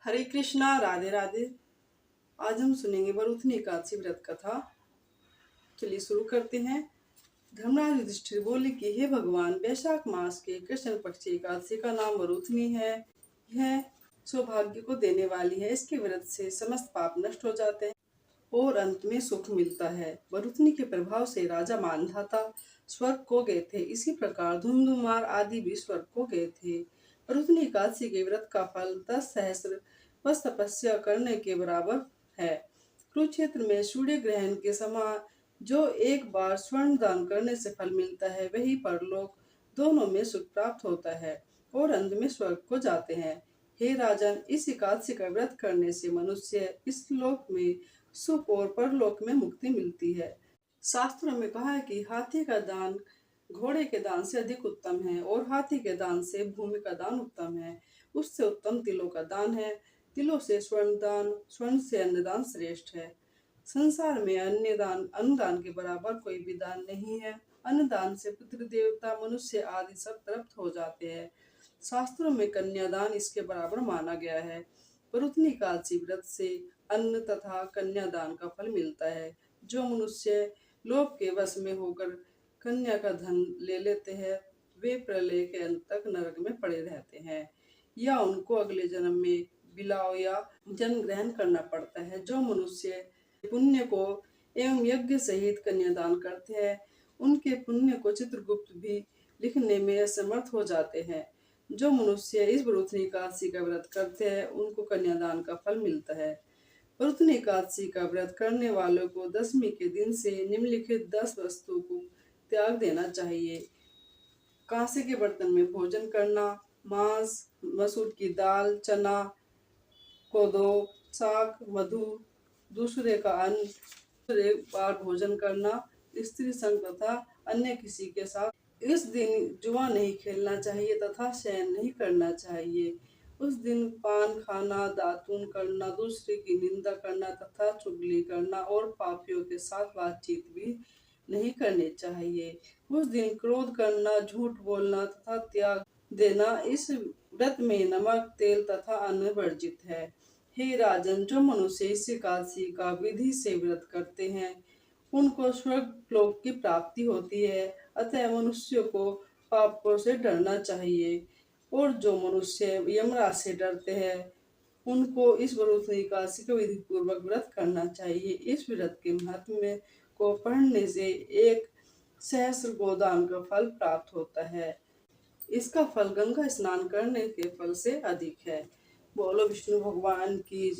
हरे कृष्णा, राधे राधे। आज हम सुनेंगे वरुथनी एकादशी व्रत कथा। चलिए शुरू करते हैं। धर्मराज युधिष्ठिर बोले कि हे भगवान, वैशाख मास के कृष्ण पक्ष की एकादशी का नाम वरुथनी है। यह सौभाग्य को देने वाली है। इसके व्रत से समस्त पाप नष्ट हो जाते हैं और अंत में सुख मिलता है। वरुथनी के प्रभाव से राजा मानधाता स्वर्ग को गए थे। इसी प्रकार धुंधुमार आदि भी स्वर्ग को गए थे। वरुथनी एकादशी के व्रत का फल 10 सहस्र वर्ष तपस्या करने के बराबर है। कुरुक्षेत्र में सूर्य ग्रहण के समान जो एक बार स्वर्ण दान करने से फल मिलता है, वही परलोक दोनों में सुख प्राप्त होता है और अंत में स्वर्ग को जाते हैं। हे राजन, इस एकादशी का व्रत करने से मनुष्य इस लोक में सुख और परलोक में मुक्ति मिलती है। शास्त्रों में कहा है कि हाथी का दान घोड़े के दान से अधिक उत्तम है और हाथी के दान से भूमि का दान उत्तम है। उससे उत्तम तिलों का दान है। तिलों से स्वर्ण दान, स्वर्ण से अन्नदान श्रेष्ठ है। संसार में अन्नदान के बराबर कोई भी दान नहीं है। अन्नदान से पितृ देवता, मनुष्य आदि सब तृप्त हो जाते हैं। शास्त्रों में कन्यादान इसके बराबर माना गया है। वरुथनी एकादशी व्रत से अन्न तथा कन्यादान का फल मिलता है। जो मनुष्य लोभ के वश में होकर कन्या का धन ले लेते हैं, वे प्रलय के अंत तक नरक में पड़े रहते हैं या उनको अगले जन्म में बिलाव या जन्म ग्रहण करना पड़ता है। जो मनुष्य पुण्य को एवं यज्ञ सहित कन्यादान करते हैं, उनके पुण्य को चित्रगुप्त भी लिखने में असमर्थ हो जाते हैं। जो मनुष्य इस वरुथनी एकादशी का व्रत करते हैं, उनको कन्यादान का फल मिलता है। वरुथनी एकादशी का व्रत करने वालों को दशमी के दिन से निम्नलिखित 10 वस्तुओं को त्याग देना चाहिए। कांसे के बर्तन में भोजन करना, मांस, मसूर की दाल, चना, कोदो, साग, मधु, दूसरे का अन्न, दूसरे बार भोजन करना, स्त्री संग तथा अन्य किसी के साथ। इस दिन जुआ नहीं खेलना चाहिए तथा शयन नहीं करना चाहिए। उस दिन पान खाना, दातून करना, दूसरे की निंदा करना तथा चुगली करना और पापियों के साथ बातचीत भी नहीं करनी चाहिए। उस दिन क्रोध करना, झूठ बोलना तथा त्याग देना। इस व्रत में नमक, तेल तथा अन्न वर्जित है। हे राजन, जो मनुष्य इस एकादशी का विधि से व्रत करते हैं, उनको स्वर्ग लोक की प्राप्ति होती है। अतः मनुष्य को पापों से डरना चाहिए और जो मनुष्य यमराज से डरते हैं, उनको इस वरुथनी एकादशी का विधि पूर्वक व्रत करना चाहिए। इस व्रत के महत्व में को पढ़ने से 1 सहस्र गोदान का फल प्राप्त होता है। इसका फल गंगा स्नान करने के फल से अधिक है। बोलो विष्णु भगवान की।